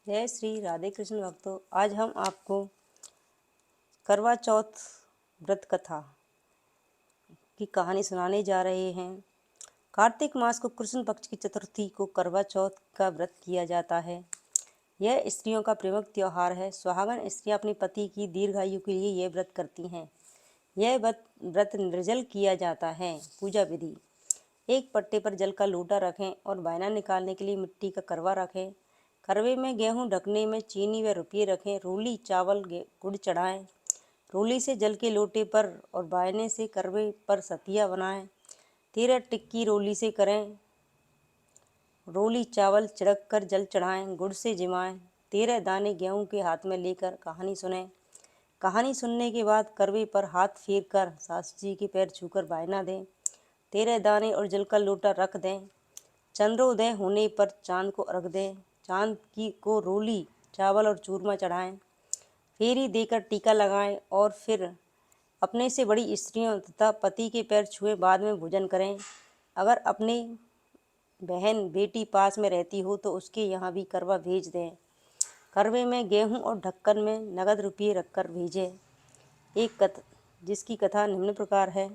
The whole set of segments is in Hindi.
जय श्री राधे कृष्ण भक्तों। आज हम आपको करवा चौथ व्रत कथा की कहानी सुनाने जा रहे हैं। कार्तिक मास को कृष्ण पक्ष की चतुर्थी को करवा चौथ का व्रत किया जाता है। यह स्त्रियों का प्रमुख त्योहार है। सुहागन स्त्रियां अपने पति की दीर्घायु के लिए यह व्रत करती हैं। यह व्रत निर्जल किया जाता है। पूजा विधि: एक पट्टे पर जल का लोटा रखें और बायना निकालने के लिए मिट्टी का करवा रखें। करवे में गेहूं, ढकने में चीनी व रुपये रखें। रोली, चावल, गुड़ चढ़ाएं। रोली से जल के लोटे पर और बायने से करवे पर सतिया बनाएं। 13 टिक्की रोली से करें। रोली चावल छिड़क कर जल चढ़ाएं, गुड़ से जिमाएं। 13 दाने गेहूं के हाथ में लेकर कहानी सुनें। कहानी सुनने के बाद करवे पर हाथ फेर कर सासू जी के पैर छूकर बायना दें। 13 दाने और जल का लोटा रख दें। चंद्रोदय होने पर चांद को अर्घ दें। चांद को रोली, चावल और चूरमा चढ़ाएं। फेरी देकर टीका लगाएं और फिर अपने से बड़ी स्त्रियों तथा पति के पैर छुए बाद में भोजन करें। अगर अपनी बहन बेटी पास में रहती हो तो उसके यहाँ भी करवा भेज दें। करवे में गेहूं और ढक्कन में नगद रुपये रखकर भेजें। जिसकी कथा निम्न प्रकार है।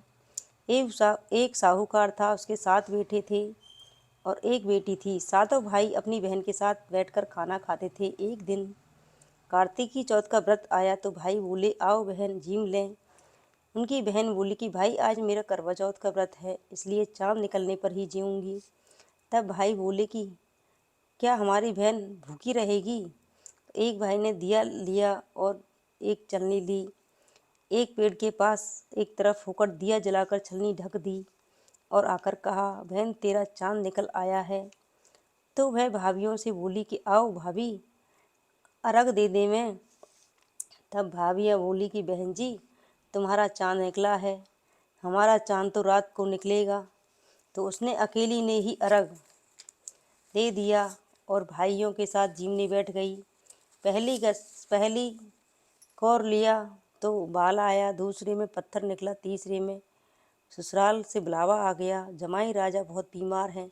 एक साहूकार था, उसके 7 बेटे थे और एक बेटी थी। सातों भाई अपनी बहन के साथ बैठकर खाना खाते थे। एक दिन कार्तिक की चौथ का व्रत आया तो भाई बोले, आओ बहन जीम लें। उनकी बहन बोली कि भाई आज मेरा करवा चौथ का व्रत है, इसलिए चाँद निकलने पर ही जीऊँगी। तब भाई बोले कि क्या हमारी बहन भूखी रहेगी? एक भाई ने दिया लिया और एक छलनी ली। एक पेड़ के पास एक तरफ होकर दिया जलाकर छलनी ढक दी और आकर कहा, बहन तेरा चाँद निकल आया है। तो वह भाभियों से बोली कि आओ भाभी अर्घ दे दे मैं। तब भाभियाँ बोली कि बहन जी तुम्हारा चाँद निकला है, हमारा चाँद तो रात को निकलेगा। तो उसने अकेली ने ही अर्घ दे दिया और भाइयों के साथ जीमने बैठ गई। पहली कौर लिया तो बाल आया, दूसरे में पत्थर निकला, तीसरे में ससुराल से बुलावा आ गया, जमाई राजा बहुत बीमार हैं,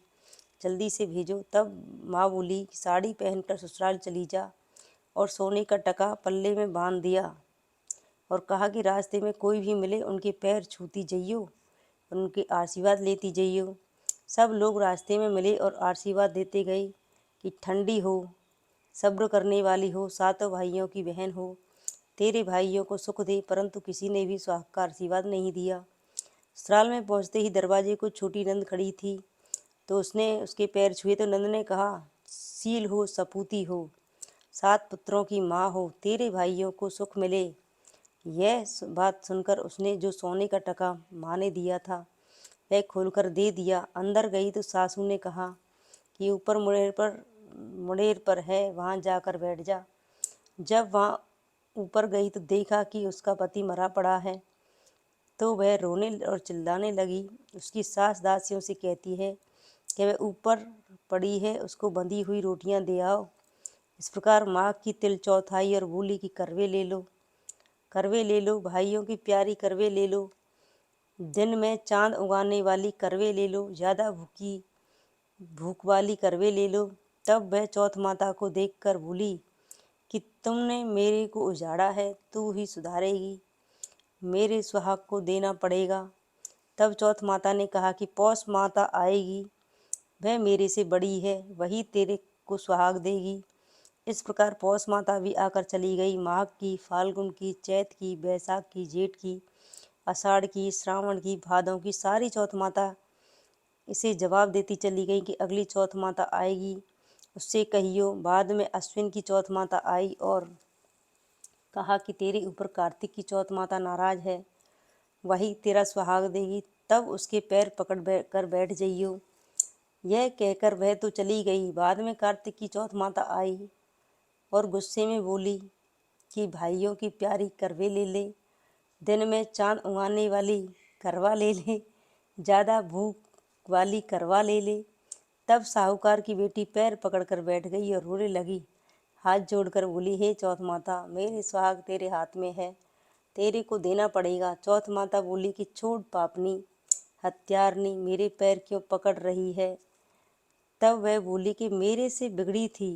जल्दी से भेजो। तब माँ बोली कि साड़ी पहनकर ससुराल चली जा और सोने का टका पल्ले में बांध दिया और कहा कि रास्ते में कोई भी मिले उनके पैर छूती जइयो, उनके आशीर्वाद लेती जइयो। सब लोग रास्ते में मिले और आशीर्वाद देते गए कि ठंडी हो, सब्र करने वाली हो, सातों भाइयों की बहन हो, तेरे भाइयों को सुख दे। परंतु किसी ने भी सुहाग का आशीर्वाद नहीं दिया। ससुराल में पहुँचते ही दरवाजे को छोटी नंद खड़ी थी तो उसने उसके पैर छुए तो नंद ने कहा, सील हो, सपूती हो, 7 पुत्रों की माँ हो, तेरे भाइयों को सुख मिले। यह बात सुनकर उसने जो सोने का टका माँ ने दिया था वह खोलकर दे दिया। अंदर गई तो सासू ने कहा कि ऊपर मुड़ेर पर है, वहाँ जाकर बैठ जा। जब वहाँ ऊपर गई तो देखा कि उसका पति मरा पड़ा है तो वह रोने और चिल्लाने लगी। उसकी सास दासियों से कहती है कि वह ऊपर पड़ी है, उसको बंधी हुई रोटियां दे आओ। इस प्रकार माँ की तिल चौथ आई और बोली कि करवे ले लो, करवे ले लो, भाइयों की प्यारी करवे ले लो, दिन में चांद उगाने वाली करवे ले लो, ज़्यादा भूख वाली करवे ले लो। तब वह चौथ माता को देखकर बोली कि तुमने मेरे को उजाड़ा है, तू ही सुधारेगी, मेरे सुहाग को देना पड़ेगा। तब चौथ माता ने कहा कि पौष माता आएगी, वह मेरे से बड़ी है, वही तेरे को सुहाग देगी। इस प्रकार पौष माता भी आकर चली गई। माघ की, फाल्गुन की, चैत की, बैसाख की, जेठ की, आषाढ़ की, श्रावण की, भादों की सारी चौथ माता इसे जवाब देती चली गई कि अगली चौथ माता आएगी, उससे कहियो। बाद में अश्विन की चौथ माता आई और कहा कि तेरे ऊपर कार्तिक की चौथ माता नाराज है, वही तेरा सुहाग देगी, तब उसके पैर पकड़ कर बैठ जाइयो। यह कहकर वह तो चली गई। बाद में कार्तिक की चौथ माता आई और गुस्से में बोली कि भाइयों की प्यारी करवे ले ले, दिन में चांद उगाने वाली करवा ले ले, ज़्यादा भूख वाली करवा ले ले। तब साहूकार की बेटी पैर पकड़कर बैठ गई और रोने लगी, हाथ जोड़कर बोली, हे चौथ माता, मेरे सुहाग तेरे हाथ में है, तेरे को देना पड़ेगा। चौथ माता बोली कि छोड़ पापनी, हत्यारनी, मेरे पैर क्यों पकड़ रही है? तब वह बोली कि मेरे से बिगड़ी थी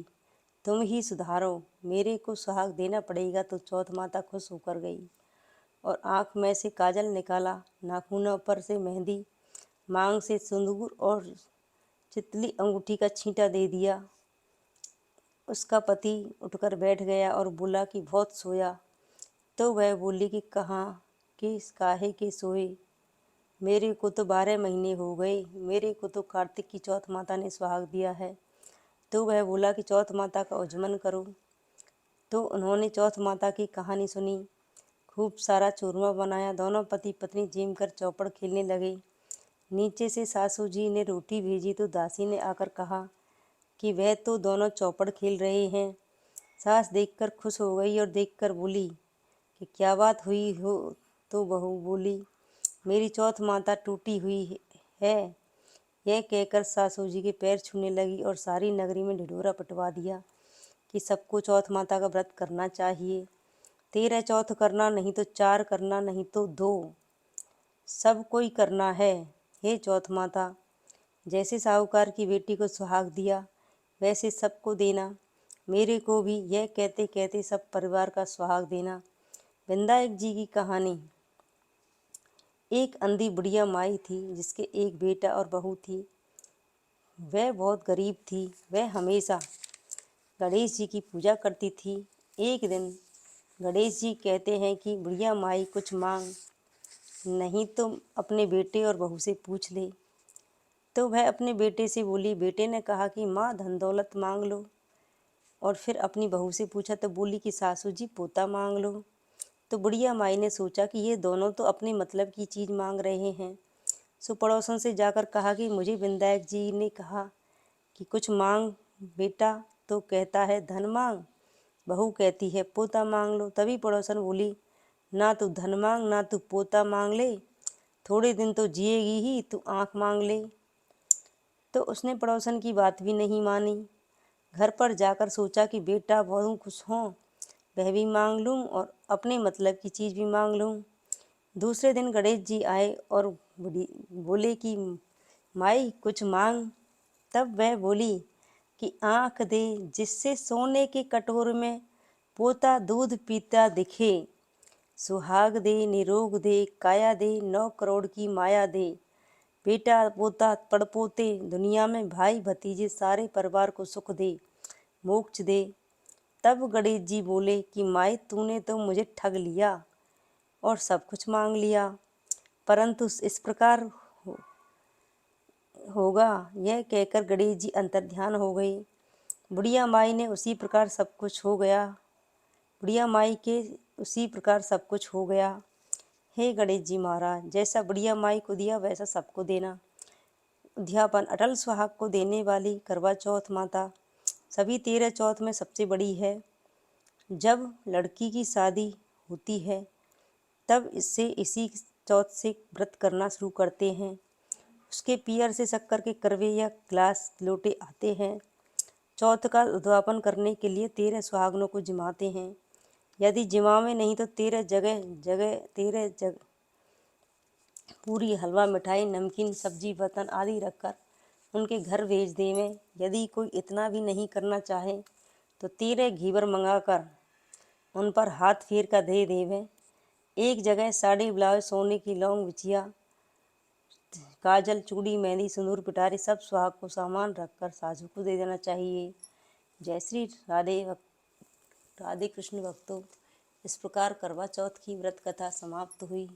तुम ही सुधारो, मेरे को सुहाग देना पड़ेगा। तो चौथ माता खुश होकर गई और आँख में से काजल निकाला, नाखूनों पर से मेहंदी, मांग से सिंदूर और चितली अंगूठी का छींटा दे दिया। उसका पति उठकर बैठ गया और बोला कि बहुत सोया। तो वह बोली कि कहाँ कि काहे के सोए, मेरे को तो 12 महीने हो गए, मेरे को तो कार्तिक की चौथ माता ने सुहाग दिया है। तो वह बोला कि चौथ माता का उज्जमन करो। तो उन्होंने चौथ माता की कहानी सुनी, खूब सारा चूरमा बनाया। दोनों पति पत्नी जम कर चौपड़ खेलने लगे। नीचे से सासू जी ने रोटी भेजी तो दासी ने आकर कहा कि वह तो दोनों चौपड़ खेल रहे हैं। सास देखकर खुश हो गई और देखकर बोली कि क्या बात हुई हो। तो बहू बोली, मेरी चौथ माता टूटी हुई है। यह कहकर सासू जी के पैर छूने लगी और सारी नगरी में ढिढोरा पिटवा दिया कि सबको चौथ माता का व्रत करना चाहिए। 13 चौथ करना, नहीं तो 4 करना, नहीं तो 2, सब कोई करना है। हे चौथ माता, जैसे साहूकार की बेटी को सुहाग दिया वैसे सबको देना, मेरे को भी। यह कहते कहते सब परिवार का सुहाग देना। विनायक जी की कहानी। एक अंधी बुढ़िया माई थी जिसके एक बेटा और बहू थी। वह बहुत गरीब थी। वह हमेशा गणेश जी की पूजा करती थी। एक दिन गणेश जी कहते हैं कि बुढ़िया माई कुछ मांग, नहीं तो अपने बेटे और बहू से पूछ ले। तो वह अपने बेटे से बोली। बेटे ने कहा कि माँ धन दौलत मांग लो। और फिर अपनी बहू से पूछा तो बोली कि सासू जी पोता मांग लो। तो बुढ़िया माई ने सोचा कि ये दोनों तो अपने मतलब की चीज़ मांग रहे हैं। सो पड़ोसन से जाकर कहा कि मुझे विनायक जी ने कहा कि कुछ मांग बेटा, तो कहता है धन मांग, बहू कहती है पोता मांग लो। तभी पड़ोसन बोली, ना तू धन मांग ना तू पोता मांग ले, थोड़े दिन तो जिएगी ही, तू आँख मांग ले। तो उसने पड़ोसन की बात भी नहीं मानी। घर पर जाकर सोचा कि बेटा बहू खुश हों, वह भी मांग लूँ और अपने मतलब की चीज़ भी मांग लूँ। दूसरे दिन गणेश जी आए और बोले कि माई कुछ मांग। तब वह बोली कि आँख दे जिससे सोने के कटोर में पोता दूध पीता दिखे, सुहाग दे निरोग दे काया दे 9 करोड़ की माया दे, बेटा पोता पड़पोते दुनिया में भाई भतीजे सारे परिवार को सुख दे, मोक्ष दे। तब गणेश जी बोले कि माई तूने तो मुझे ठग लिया और सब कुछ मांग लिया, परंतु इस प्रकार होगा, यह कहकर गणेश जी अंतर्ध्यान हो गए। बुढ़िया माई ने उसी प्रकार सब कुछ हो गया। बुढ़िया माई के उसी प्रकार सब कुछ हो गया। हे गणेश जी महाराज, जैसा बुढ़िया माई को दिया वैसा सबको देना। अध्यापन। अटल सुहाग को देने वाली करवा चौथ माता सभी 13 चौथ में सबसे बड़ी है। जब लड़की की शादी होती है तब इसी चौथ से व्रत करना शुरू करते हैं। उसके पियर से शक्कर के करवे या ग्लास लोटे आते हैं। चौथ का उद्यापन करने के लिए 13 सुहागनों को जिमाते हैं। यदि जिमावे नहीं तो 13 जगह पूरी हलवा मिठाई नमकीन सब्जी बर्तन आदि रखकर उनके घर भेज देवें। यदि कोई इतना भी नहीं करना चाहे तो 13 घीवर मंगाकर उन पर हाथ फेर कर दे देवें। एक जगह साड़ी ब्लाउज सोने की लौंग बिछिया काजल चूड़ी मेहंदी सिंदूर पिटारी सब सुहाग को सामान रखकर सासू को दे देना चाहिए। जय श्री राधे कृष्ण भक्तों। इस प्रकार करवा चौथ की व्रत कथा समाप्त हुई।